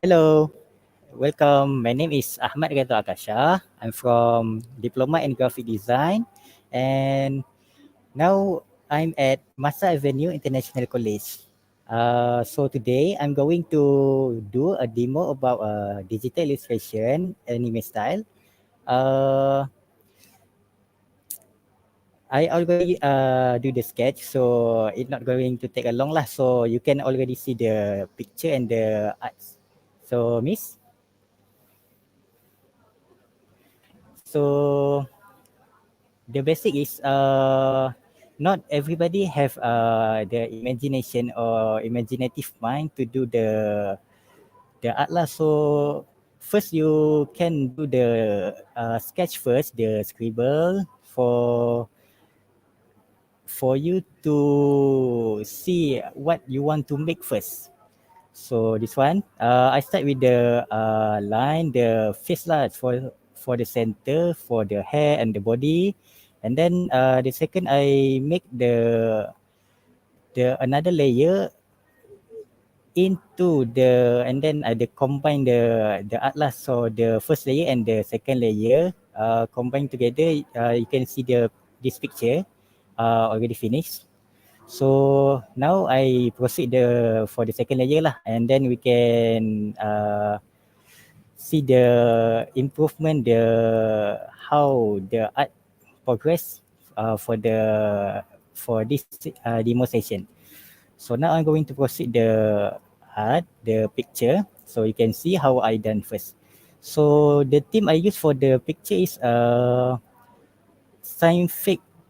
Hello, welcome. My name is Ahmad Redha Akasha. I'm from Diploma in Graphic Design, and now I'm at Masa Avenue International College. So today I'm going to do a demo about digital illustration anime style. Uh, I already do the sketch, so it's not going to take a long lah. So you can already see the picture and the arts. So Miss, so the basic is not everybody have the imagination or imaginative mind to do the art lah. So first you can do the sketch first, the scribble for you to see what you want to make first. So this one, I start with the line, the face lah for the center, for the hair and the body, and then the second I make the another layer into the and then I combine the art lah. So the first layer and the second layer combine together. You can see this picture already finished. So now I proceed for the second layer lah, and then we can see the improvement, the how the art progress for this demo session. So now I'm going to proceed the art, the picture, so you can see how I done first. So the theme I use for the picture is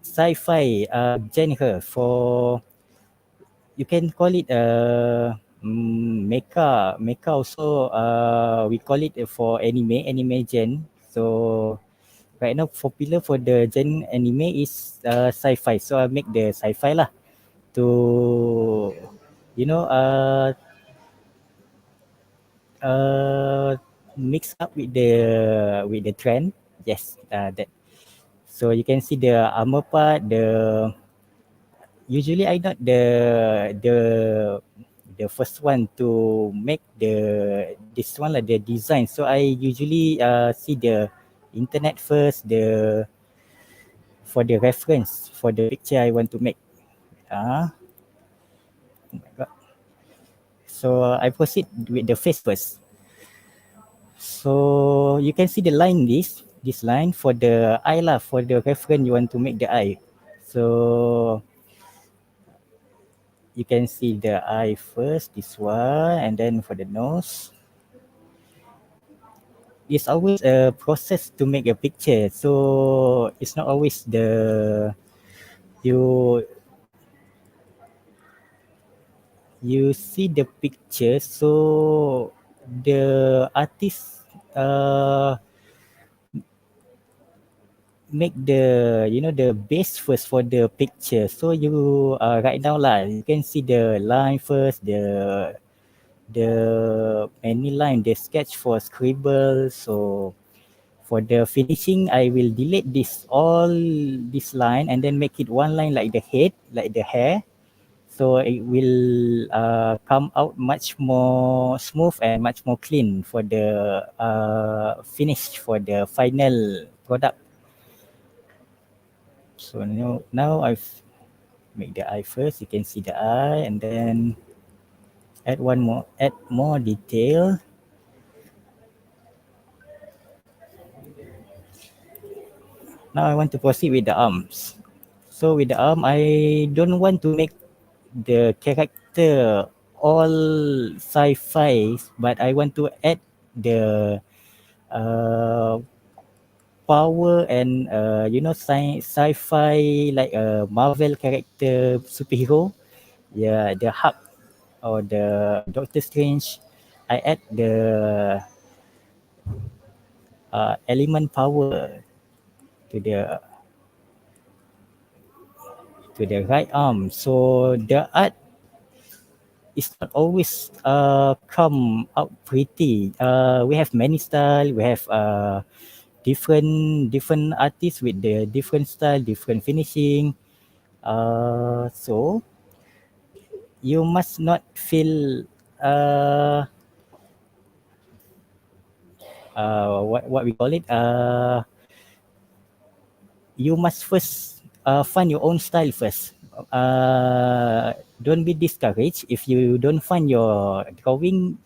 sci-fi genre. For you can call it mecha also, we call it for anime gen. So right now popular for the gen anime is sci-fi, so I make the sci-fi lah to you know mix up with the trend. Yes, that. So you can see the armor part. The usually I not the first one to make this one like the design. So I usually see the internet first, the for the reference for the picture I want to make. Oh my god. So I proceed with the face first. So you can see the line, this line for the eye lah, for the reference you want to make the eye. So you can see the eye first, this one, and then for the nose. It's always a process to make a picture, so it's not always you you see the picture. So the artist make the base first for the picture. So you right now lah, you can see the line first, the many line, the sketch for scribble. So for the finishing, I will delete this line and then make it one line like the head, like the hair. So it will come out much more smooth and much more clean for the finish, for the final product. So now I've make the eye first. You can see the eye, and then add more detail. Now I want to proceed with the arms. So with the arm, I don't want to make the character all sci-fi, but I want to add the uh, power and sci-fi, like a Marvel character superhero. Yeah, the Hulk or the Doctor Strange. I add the element power to the right arm. So the art is not always come out pretty. We have many style. We have different artists with the different style, different finishing. So you must not feel what we call it, you must first find your own style first. Don't be discouraged if you don't find your drawing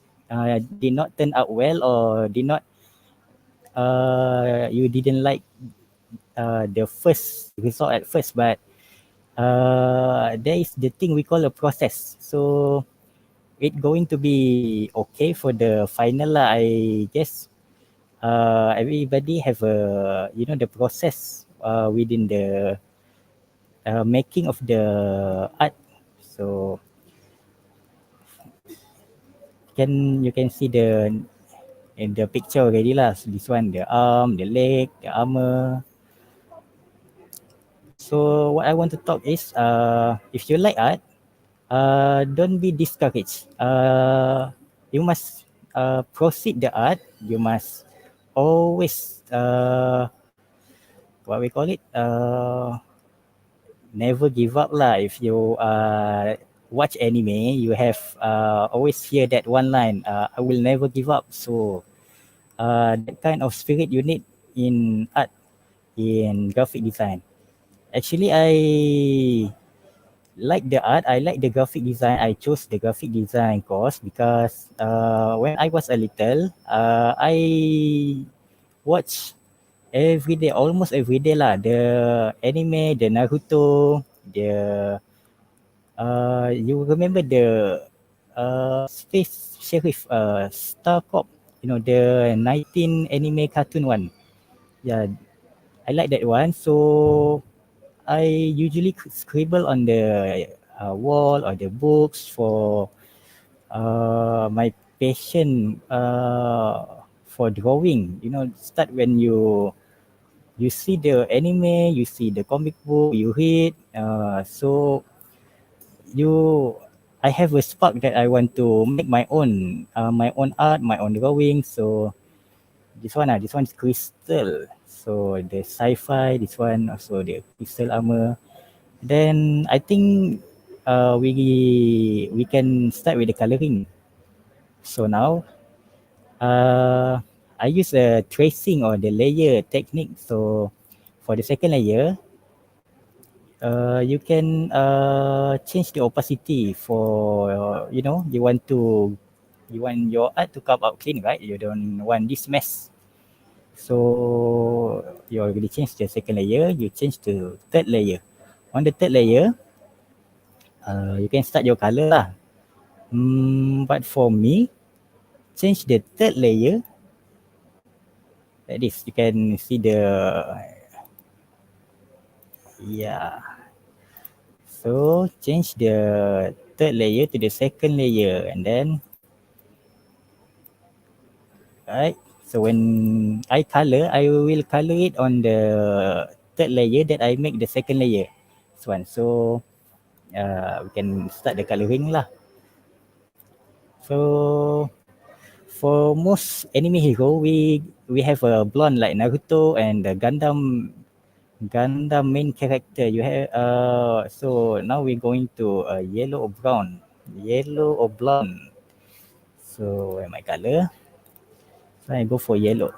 did not turn out well, or did not you didn't like the first result at first, but there is the thing we call a process. So it going to be okay for the final lah. I guess everybody have a, you know, the process within the making of the art. So you can see the in the picture already lah. So this one, the arm, the leg, the armor. So what I want to talk is, if you like art, don't be discouraged. You must proceed the art. You must always what we call it, never give up lah. If you watch anime, you have always hear that one line, I will never give up. So that kind of spirit you need in art, in graphic design. Actually, I like the art, I like the graphic design. I chose the graphic design course because when I was a little, I watch every day, almost every day lah, the anime, the Naruto, the you remember the Space Sheriff, Star Cop, you know, the 19 anime cartoon one. Yeah, I like that one. So I usually scribble on the wall or the books for my passion for drawing. You know, start when you see the anime, you see the comic book, you read. So you, I have a spark that I want to make my own art, my own drawing. So this one is crystal. So the sci-fi, this one also the crystal armor. Then I think we can start with the coloring. So now I use a tracing or the layer technique. So for the second layer, you can change the opacity for, you know, you want your art to come out clean, right? You don't want this mess. So you already changed the second layer, you change to third layer. On the third layer, you can start your color lah. But for me, change the third layer like this. You can see the, yeah. So change the third layer to the second layer, and then, right. So when I color, I will color it on the third layer that I make the second layer. This one. So we can start the coloring lah. So for most anime hero, we have a blonde like Naruto, and the Gundam main character. You have so now we're going to yellow or brown, yellow or blonde. So where my color? So I go for yellow.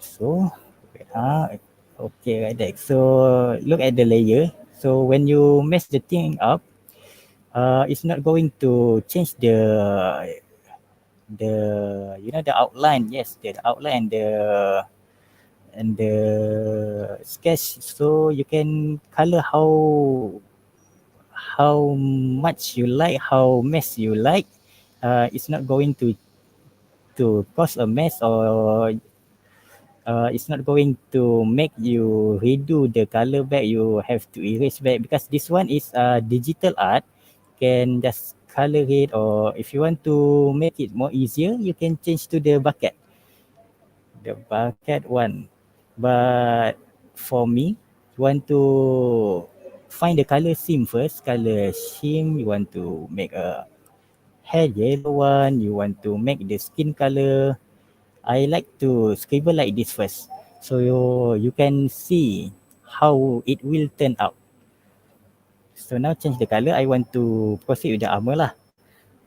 So okay, like that. So look at the layer. So when you mess the thing up, it's not going to change the, you know, the outline. Yes, the outline and the sketch. So you can color how much you like, how mess you like. It's not going to cause a mess, or it's not going to make you redo the color back. You have to erase back, because this one is digital art. Can just color it, or if you want to make it more easier, you can change to the bucket one. But for me, you want to find the color scheme first. Color scheme, you want to make a hair yellow one, you want to make the skin color. I like to scribble like this first, so you can see how it will turn out. So now change the color. I want to proceed with the armor lah.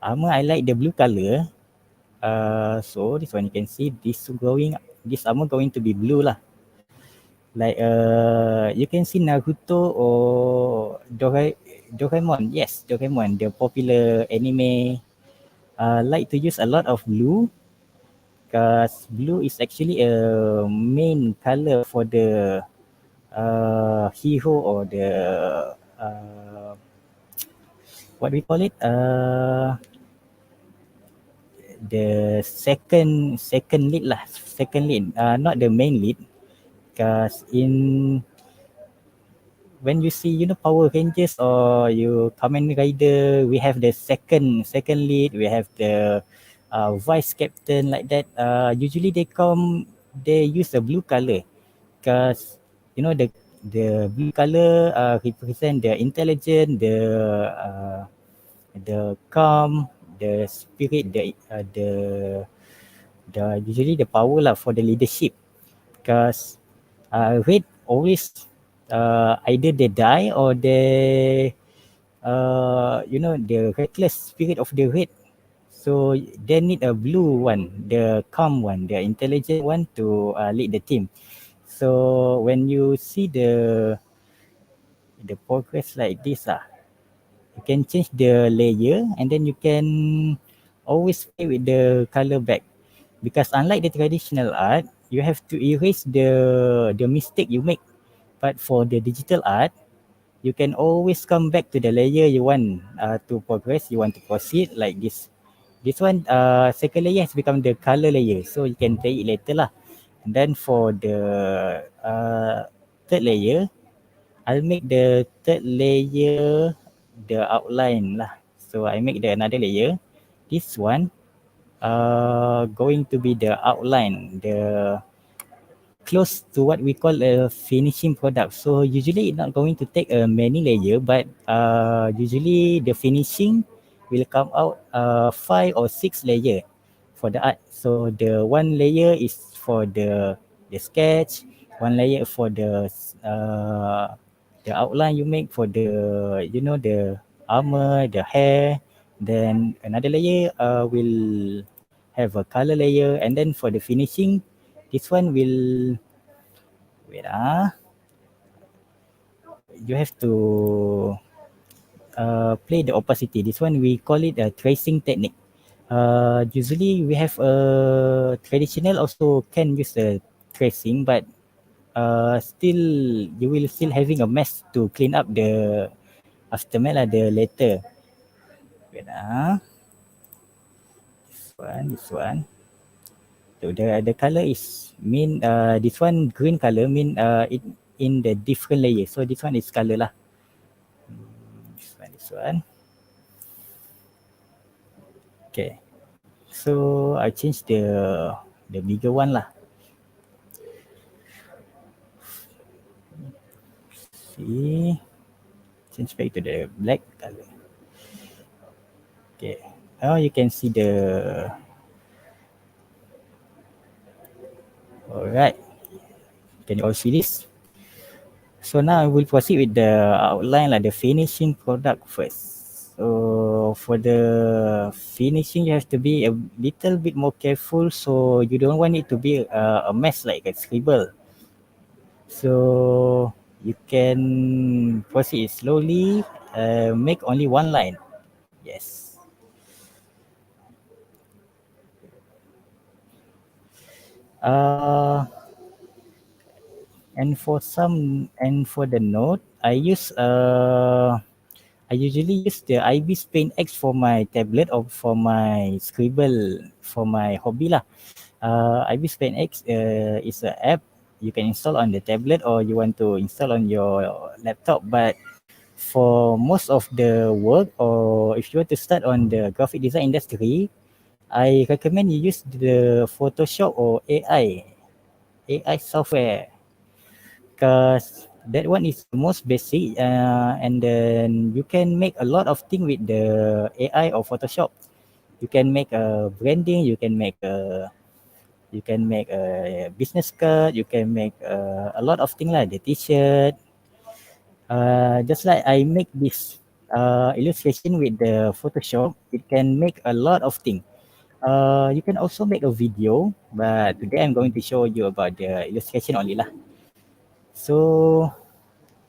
Armor, I like the blue color. So this one you can see this armor going to be blue lah. Like you can see Naruto or Doraemon. Yes, Doraemon, the popular anime, like to use a lot of blue because blue is actually a main color for the hero or the uh, what we call it the second lead lah, second lead, not the main lead, because in when you see Power Rangers or you Kamen Rider, we have the second lead, we have the vice captain like that. Usually they use the blue color because the blue color represent the intelligence, the calm, the spirit, the usually the power lah for the leadership. Because red always either they die or they the reckless spirit of the red. So they need a blue one, the calm one, the intelligent one to lead the team. So when you see the progress like this, you can change the layer and then you can always play with the color back. Because unlike the traditional art, you have to erase the mistake you make. But for the digital art, you can always come back to the layer you want to progress, you want to proceed like this. This one, second layer has become the color layer, so you can play it later lah. And then for the third layer, I'll make the third layer the outline lah. So I make the another layer. This one going to be the outline, the close to what we call a finishing product. So usually it's not going to take a many layer, but usually the finishing will come out 5 or 6 layer for the art. So the one layer is for the sketch, one layer for the outline you make for the armor, the hair. Then another layer will have a color layer, and then for the finishing, this one will wait you have to play the opacity. This one we call it a tracing technique. Usually we have a traditional also can use the tracing, but still you will still having a mess to clean up the aftermath the later. Wait this one. So the color is mean this one green color mean it in the different layer. So this one is color lah. This one. Okay. So I change the bigger one lah. See, change back to the black color. Okay. Now you can see the. Alright. Can you all see this? So now I will proceed with the outline, like the finishing product first. So for the finishing, you have to be a little bit more careful, so you don't want it to be a mess like a scribble. So you can proceed slowly, make only one line. Yes. And for the note, I usually use the IBIS Paint X for my tablet or for my scribble for my hobby lah. IBIS Paint X is an app you can install on the tablet or you want to install on your laptop. But for most of the work, or if you want to start on the graphic design industry, I recommend you use the Photoshop or AI software, because that one is the most basic, and then you can make a lot of things with the AI or Photoshop. You can make a branding, you can make a business card, you can make a lot of things like the t-shirt. Just like I make this illustration with the Photoshop, it can make a lot of things. You can also make a video, but today I'm going to show you about the illustration only lah. So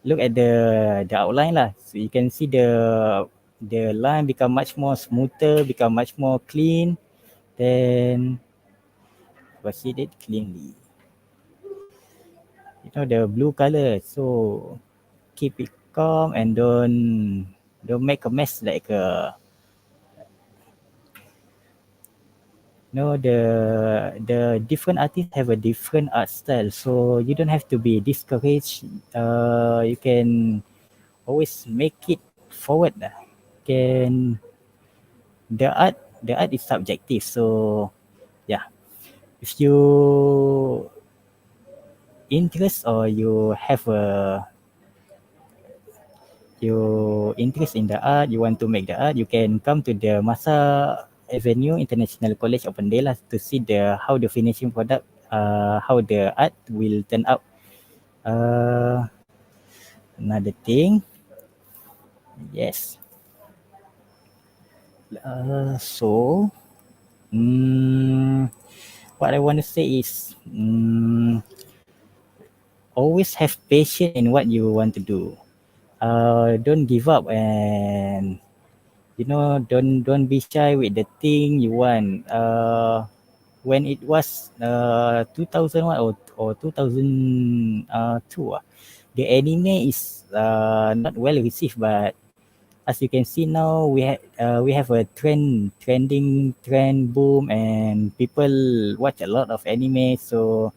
look at the outline lah. So you can see the line become much more smoother, become much more clean. Then proceed it cleanly. You know the blue color. So keep it calm and don't make a mess like no, the different artists have a different art style, so you don't have to be discouraged. You can always make it forward. Can the art is subjective, so yeah. If you interest or you interest in the art, you want to make the art, you can come to the Masa Avenue International College Open Day lah to see how the finishing product, how the art will turn out. Uh, Another thing, yes. So, mm, what I want to say is, always have patience in what you want to do. Don't give up and don't be shy with the thing you want. When it was 2001 or 2002, the anime is not well received, but as you can see now, we have a trending trend boom, and people watch a lot of anime. So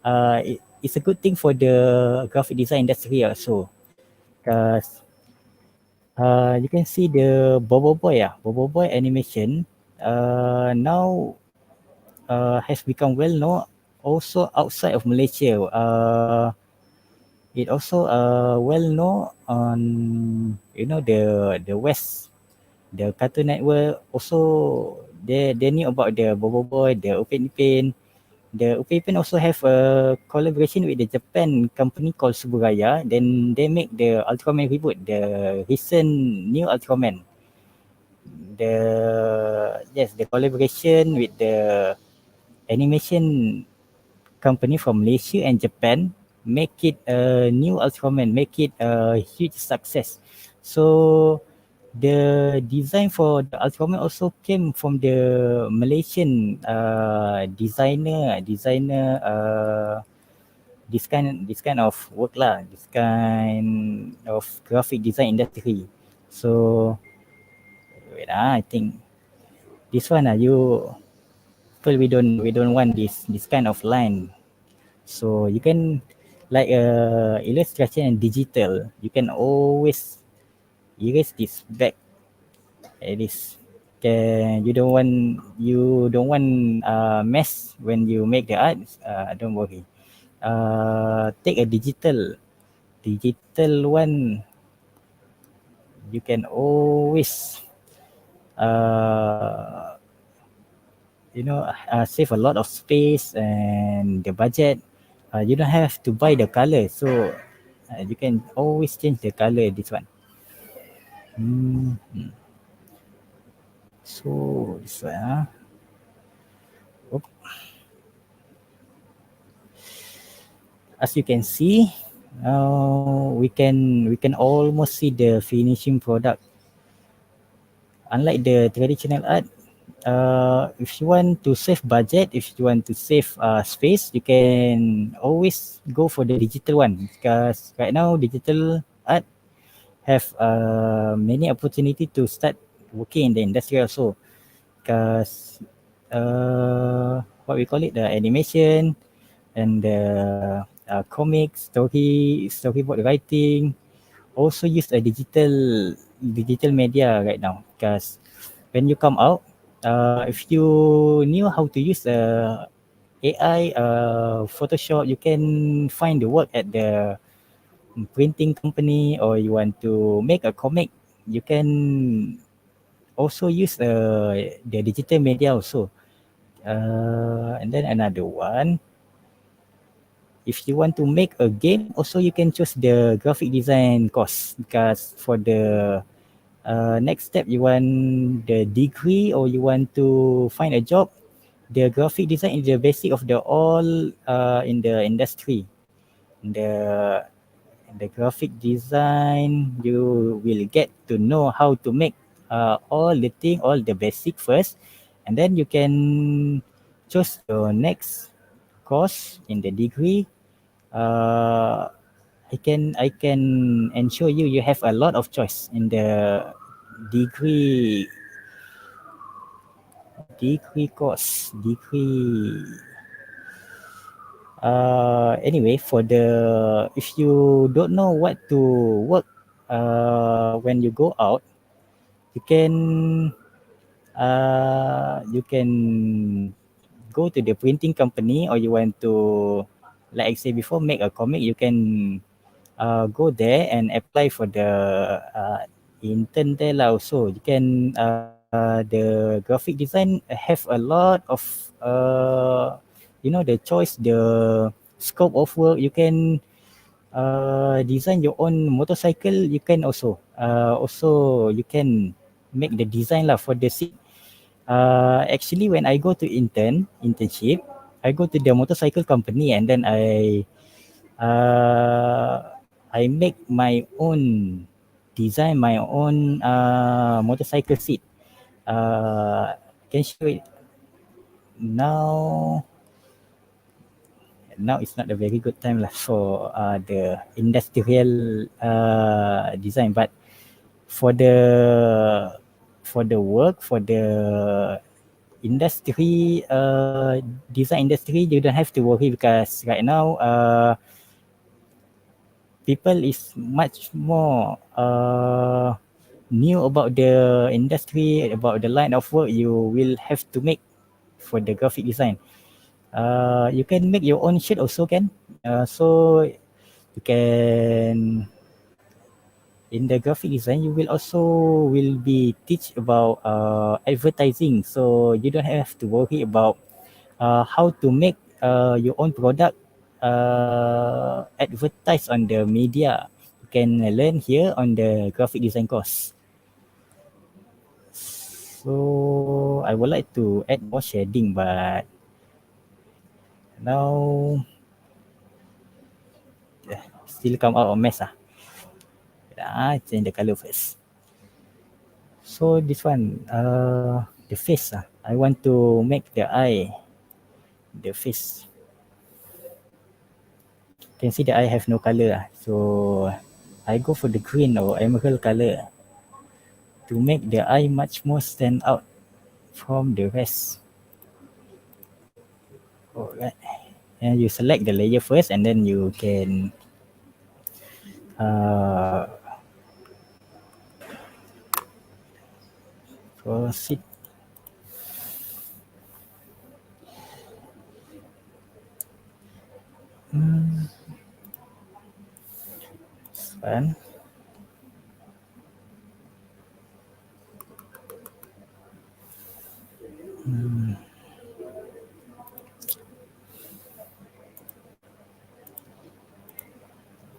it's a good thing for the graphic design industry also, because you can see the Bobo Boy animation now has become well known also outside of Malaysia. It also well known on the West, the Cartoon Network. Also, they knew about the Bobo Boy, the Upin Ipin. The Upin Ipin also have a collaboration with the Japan company called Suburaya. Then they make the Ultraman reboot, the recent new Ultraman. The collaboration with the animation company from Malaysia and Japan make it a new Ultraman, make it a huge success. So the design for the Ultraman also came from the Malaysian designer this kind of work lah, this kind of graphic design industry. So wait, I think this one you people we don't want this kind of line. So you can like illustration and digital, you can always erase this back at this. Can you don't want mess when you make the art. Don't worry. Take a digital one. You can always uh, save a lot of space and the budget. You don't have to buy the color, so you can always change the color. This one. Mm. So this one. As you can see, we can almost see the finishing product. Unlike the traditional art, if you want to save budget, if you want to save space, you can always go for the digital one, because right now digital art have many opportunity to start working in the industry also, because what we call it, the animation and the comics, storyboard writing also use a digital media right now, because when you come out, if you knew how to use AI, Photoshop, you can find the work at the printing company, or you want to make a comic, you can also use the digital media also. And then another one, if you want to make a game, also you can choose the graphic design course, because for the next step, you want the degree or you want to find a job, the graphic design is the basic of the all in the industry. The the graphic design, you will get to know how to make all the thing, all the basic first, and then you can choose your next course in the degree. uh, I can ensure you you have a lot of choice in the degree course degree. Anyway, for the if you don't know what to work when you go out, you can you can go to the printing company, or you want to, like I said before, make a comic. You can go there and apply for the intern there lah. Also, you can the graphic design have a lot of the choice, the scope of work. You can design your own motorcycle. You can also you can make the design lah for the seat. Actually, when I go to internship, I go to the motorcycle company, and then I make my own design, my own motorcycle seat. Can show it now. Now it's not a very good time lah for the industrial design, but for the work, for the industry, design industry, you don't have to worry, because right now people is much more new about the industry, about the line of work you will have to make for the graphic design. You can make your own shirt also, can. So you can, in the graphic design, you will also will be teach about advertising, so you don't have to worry about how to make your own product advertise on the media. You can learn here on the graphic design course. So I would like to add more shading, but now still come out a mess. Change the color first. So this one, the face. I want to make the eye, the face. Can see the eye have no color. So I go for the green or emerald color to make the eye much more stand out from the rest. Alright. And you select the layer first, and then you can proceed. This one.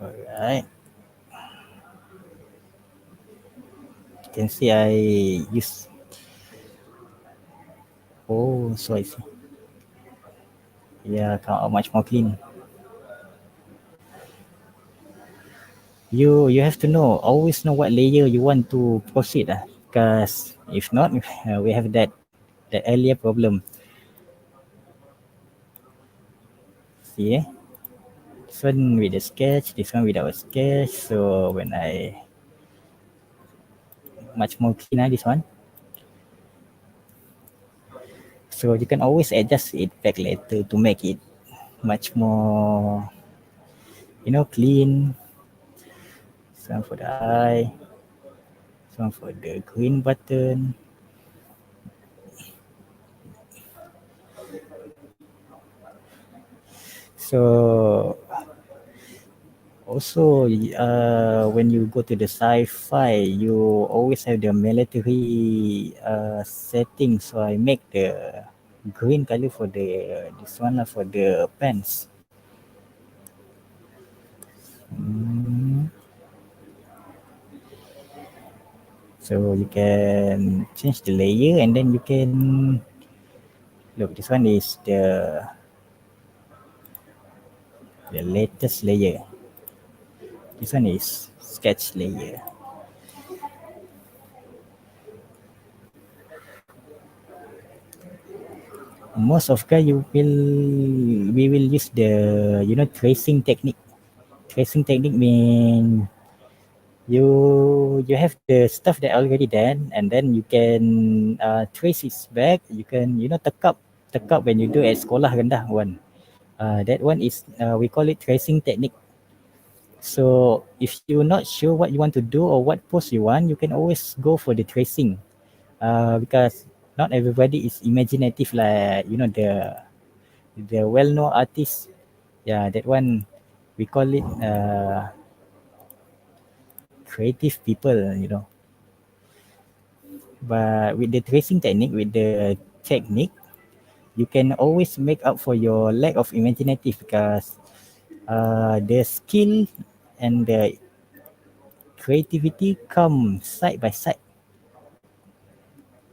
Alright. You can see I use. Oh, so I see. Yeah, come out much more clean. You have to know, always know what layer you want to proceed, because if not, we have that earlier problem. See, this one with a sketch, this one without a sketch. So when I much more cleaner this one. So you can always adjust it back later to make it much more, clean. This one for the eye, this one for the green button. So also, when you go to the sci-fi, you always have the military setting. So I make the green color for this one for the pants. So you can change the layer and then you can look. This one is the latest layer. This one is sketch layer. Most of guys we will use the tracing technique. Tracing technique mean you have the stuff that already done and then you can trace it back. You can tekap when you do at sekolah rendah one. That one is we call it tracing technique. So if you're not sure what you want to do or what pose you want, you can always go for the tracing. Because not everybody is imaginative like the well-known artist. Yeah, that one we call it creative people. But with the tracing technique, with the technique, you can always make up for your lack of imaginative because the skill and the creativity come side by side.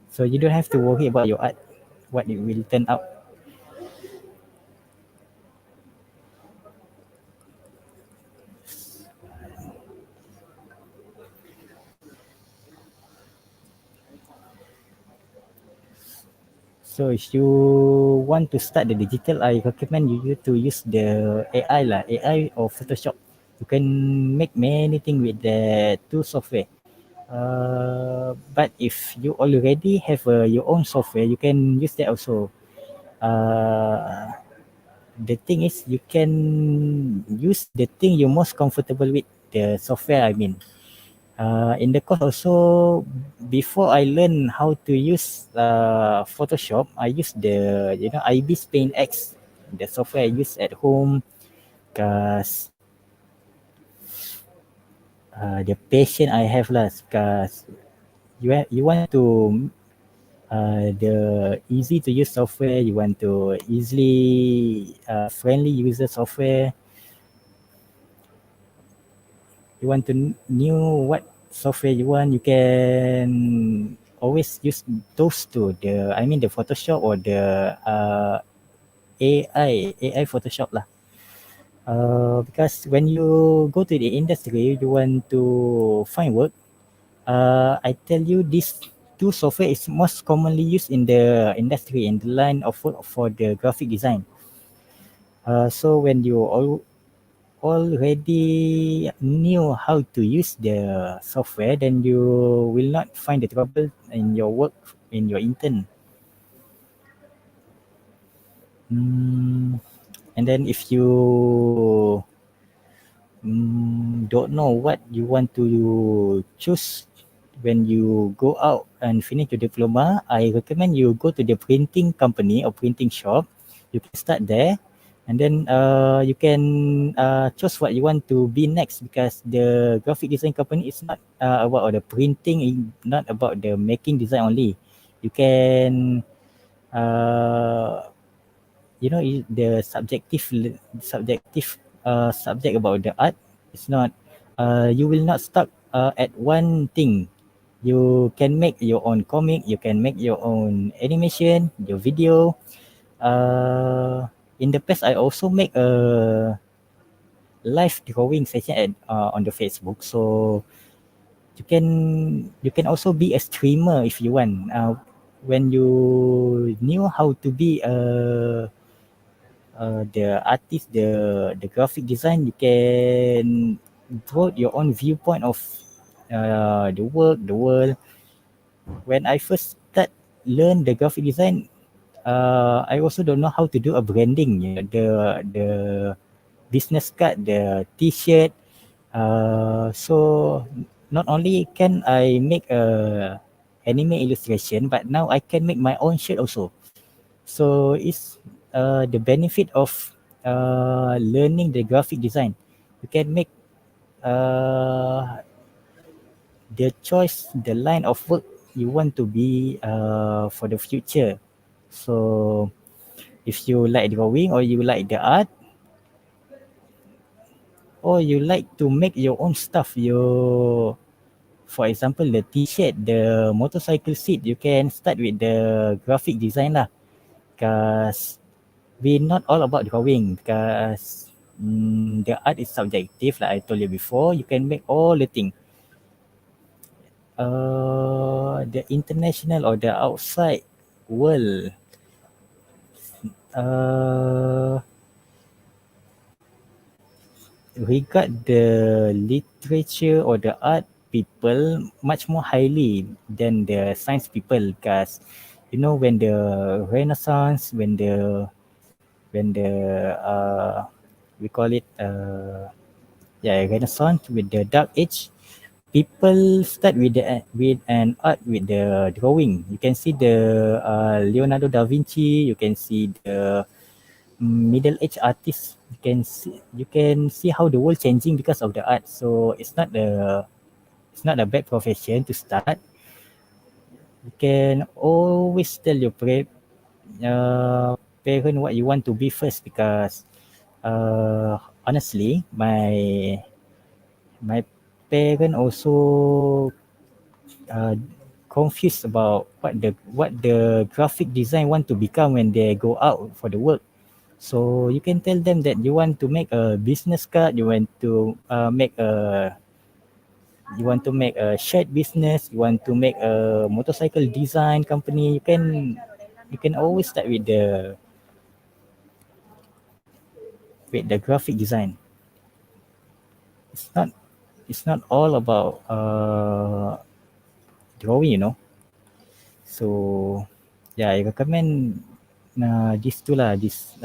So you don't have to worry about your art, what it will turn out. So if you want to start the digital, I recommend you to use the AI lah, AI or Photoshop. You can make many things with the two software. But if you already have your own software, you can use that also. Uh, the thing is, you can use the thing you're most comfortable with, the software I mean. In the course also, before I learn how to use Photoshop, I use the IBIS Paint X, the software I use at home, because the passion I have lah, because you want to the easy to use software, you want to easily friendly user software, you want to know what software you want, you can always use those two, the Photoshop or the AI Photoshop lah. Because when you go to the industry, you want to find work, I tell you this two software is most commonly used in the industry, in the line of work for the graphic design. So when you already knew how to use the software, then you will not find the trouble in your work, in your intern. And then if you don't know what you want to choose when you go out and finish your diploma, I recommend you go to the printing company or printing shop. You can start there, and then you can choose what you want to be next, because the graphic design company is not about the printing, not about the making design only. You can the subjective subject about the art. It's not you will not stuck at one thing. You can make your own comic, you can make your own animation, your video. In the past I also make a live drawing session on the Facebook. So you can also be a streamer if you want. When you knew how to be the artist, the graphic design, you can draw your own viewpoint of the work, the world. When I first learn the graphic design, I also don't know how to do a branding. The business card, the T-shirt. So not only can I make a anime illustration, but now I can make my own shirt also. So it's the benefit of learning the graphic design. You can make uh, the choice, the line of work you want to be for the future. So if you like drawing or you like the art or you like to make your own stuff, For example, the T-shirt, the motorcycle seat, you can start with the graphic design lah. Because we're not all about drawing, because the art is subjective, like I told you before. You can make all the thing. The international or the outside world, uh, regard the literature or the art people much more highly than the science people, because when the Renaissance, when the we call it Renaissance, with the Dark Age, people start with an art with the drawing. You can see the Leonardo da Vinci. You can see the middle age artists. You can see how the world changing because of the art. So it's not a bad profession to start. You can always tell your parent what you want to be first, because honestly, my parent also uh, confused about what the graphic design want to become when they go out for the work. So you can tell them that you want to make a business card, you want to make a shirt business, you want to make a motorcycle design company. You can always start with the graphic design. It's not it's not all about drawing. So yeah, I recommend these two lah, this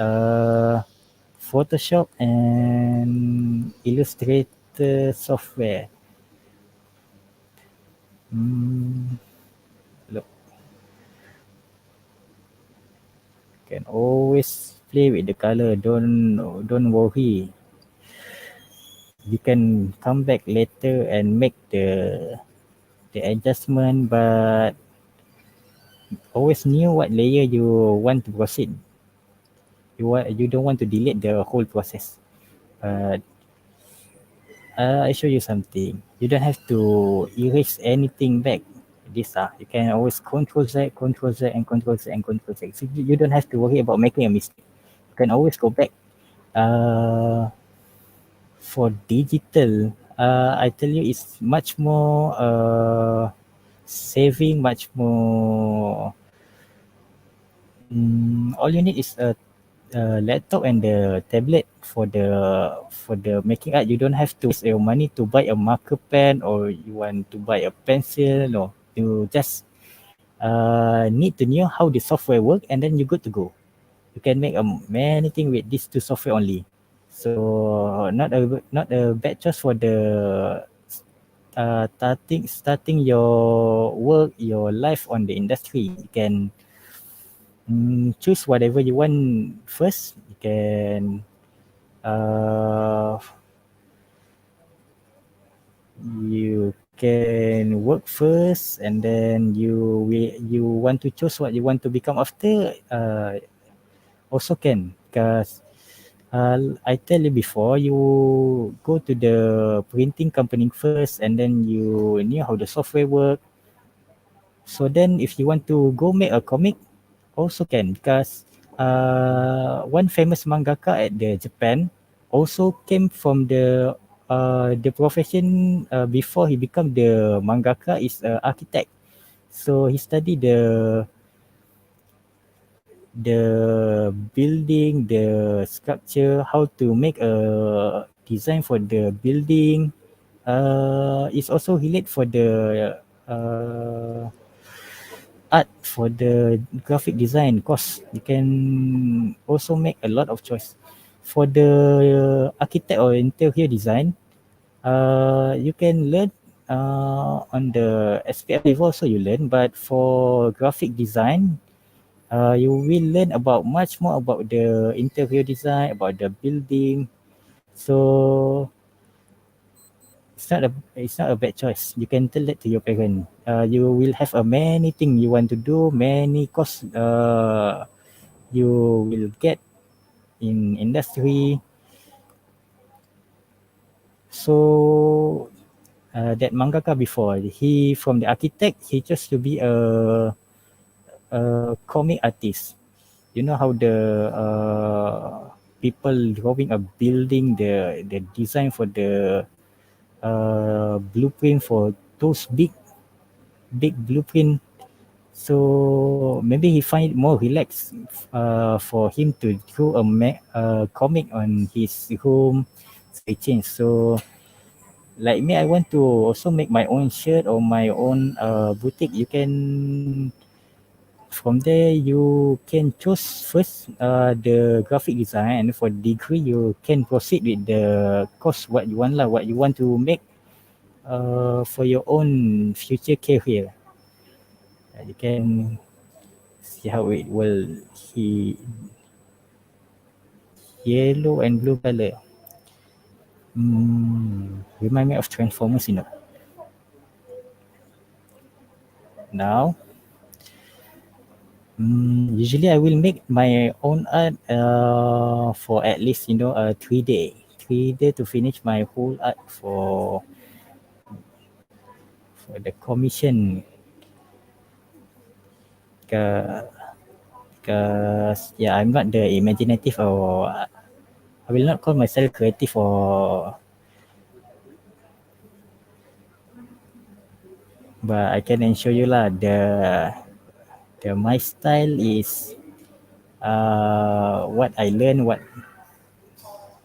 Photoshop and Illustrator software. Hmm, look, can always play with the color. Don't worry. You can come back later and make the adjustment, but always knew what layer you want to proceed. You don't want to delete the whole process. But I show you something. You don't have to erase anything back. You can always Control Z, Control Z, and Control Z, and Control Z. So you don't have to worry about making a mistake. You can always go back. Uh, for digital, I tell you, it's much more saving, much more. All you need is a laptop and the tablet for the making art. You don't have to waste your money to buy a marker pen, or you want to buy a pencil. No, you just need to know how the software work, and then you're good to go. You can make many things with these two software only. So not a bad choice for the starting your work, your life on the industry. You can choose whatever you want first. Uh, you can work first, and then you want to choose what you want to become after. Also can, because I tell you before, you go to the printing company first, and then you knew how the software work. So then if you want to go make a comic, also can, because one famous mangaka at the Japan also came from the profession. Before he become the mangaka, is a architect. So he studied the building, the structure, how to make a design for the building. It's also relate for the art, for the graphic design course. You can also make a lot of choice. For the architect or interior design, you can learn on the SPM level also you learn, but for graphic design, you will learn about much more about the interior design, about the building. So it's not a bad choice. You can tell that to your parent. You will have a many thing you want to do, many course you will get in industry. So that mangaka before. He from the architect, he chose to be a comic artist. You know how the people drawing a building, the design for the blueprint for those big blueprint. So maybe he find it more relaxed for him to draw a comic on his room. So he changed. So like me, I want to also make my own shirt or my own boutique. You can from there you can choose first the graphic design, and for degree you can proceed with the course what you want lah, what you want to make for your own future career. You can see how it will he yellow and blue color. Remind me of Transformers, you know. Now, usually I will make my own art for at least 3 day to finish my whole art for the commission. Because yeah, I'm not the imaginative, or I will not call myself creative, or but I can ensure you lah, the my style is what I learn, what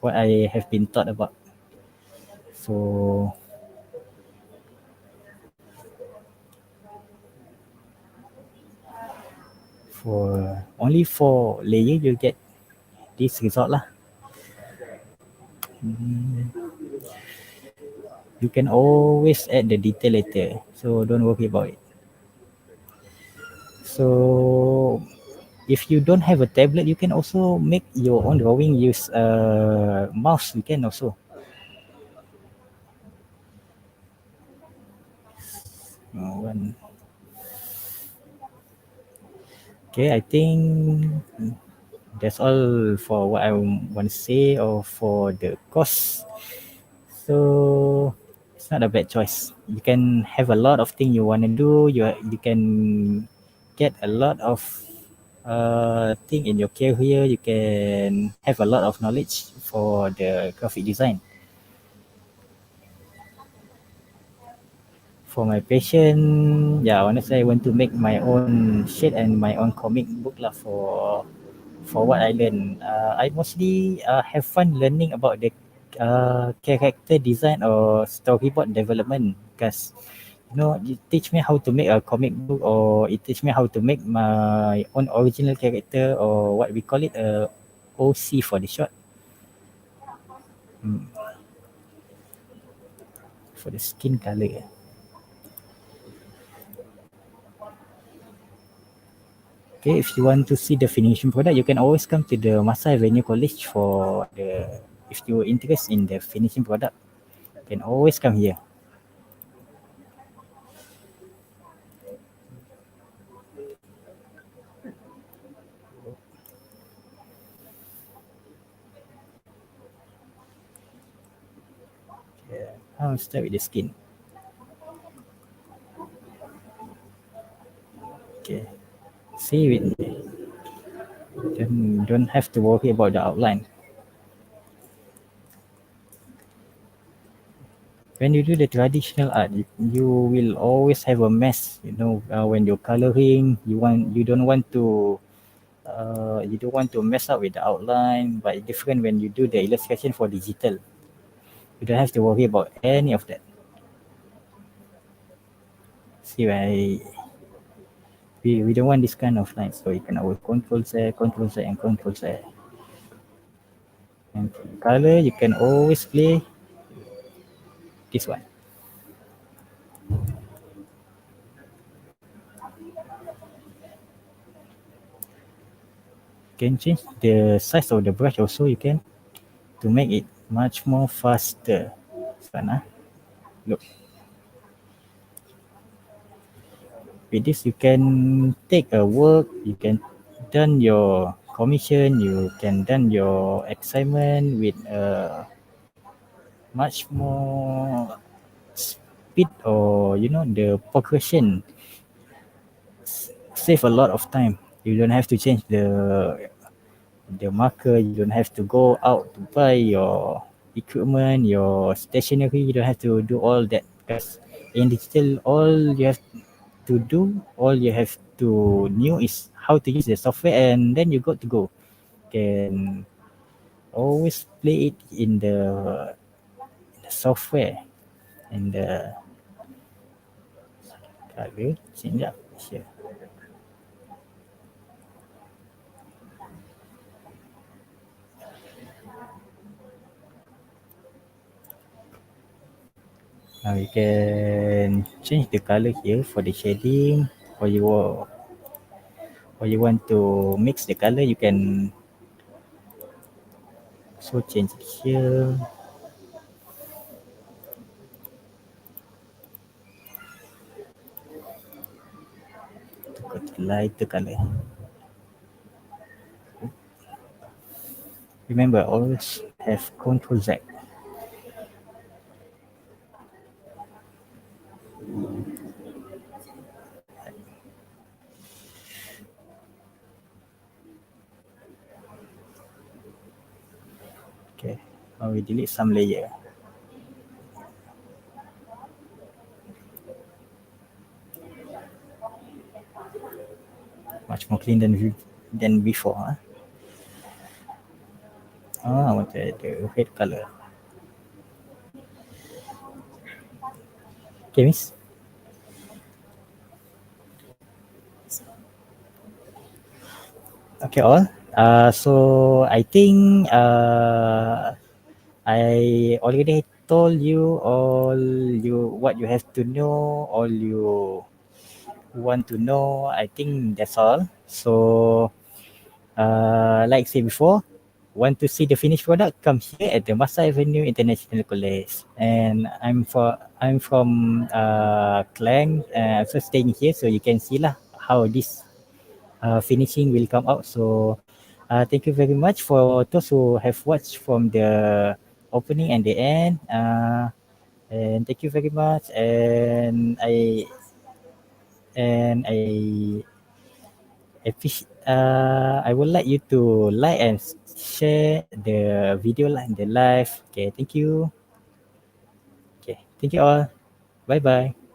I have been taught about. So for only 4 layer you get this result lah. You can always add the detail later, so don't worry about it. So if you don't have a tablet, you can also make your own drawing. Use a mouse. You can also. One. Okay, I think that's all for what I want to say, or for the course. So it's not a bad choice. You can have a lot of things you want to do. You can get a lot of thing in your career. You can have a lot of knowledge for the graphic design. For my passion, yeah, honestly, I want to make my own shit and my own comic book lah for what I learn. I mostly have fun learning about the character design or storyboard development, because it teach me how to make a comic book, or it teach me how to make my own original character, or what we call it, OC for the short. Mm, for the skin color. Okay, if you want to see the finishing product, you can always come to the Masa Avenue College for the. If you're interested in the finishing product, you can always come here. Yeah, I'll start with the skin. Okay, see with me. Then don't have to worry about the outline. When you do the traditional art, you will always have a mess. When you're coloring, you don't want to mess up with the outline. But it's different when you do the illustration for digital. You don't have to worry about any of that. See, we don't want this kind of line, so you can always control Z, control Z, and control Z. And for color, you can always play this one. You can change the size of the brush also, you can, to make it much more faster. Sana, look. With this, you can take a work, you can done your commission, you can done your assignment with much more speed or the progression save a lot of time. You don't have to change the marker. You don't have to go out to buy your equipment, your stationery. You don't have to do all that because in digital, all you have to know is how to use the software, and then you got to go. Can always play it in the software and the color change up here. Now you can change the color here for the shading, or you want to mix the color. You can so change it here. To go to lighter color. Remember, always have Control Z. Okay. Now we delete some layer. Much more clean than before. Huh? I want the red color. Okay, miss. Okay, all. So I think I already told you what you have to know, all you want to know. I think that's all. So like I said before, want to see the finished product? Come here at the Masa Avenue International College. And I'm from Klang. So staying here, so you can see lah how this finishing will come out. So thank you very much for those who have watched from the opening and the end. And thank you very much. And I would like you to like and share the video, like the live. Okay, thank you. Okay, thank you all. Bye bye.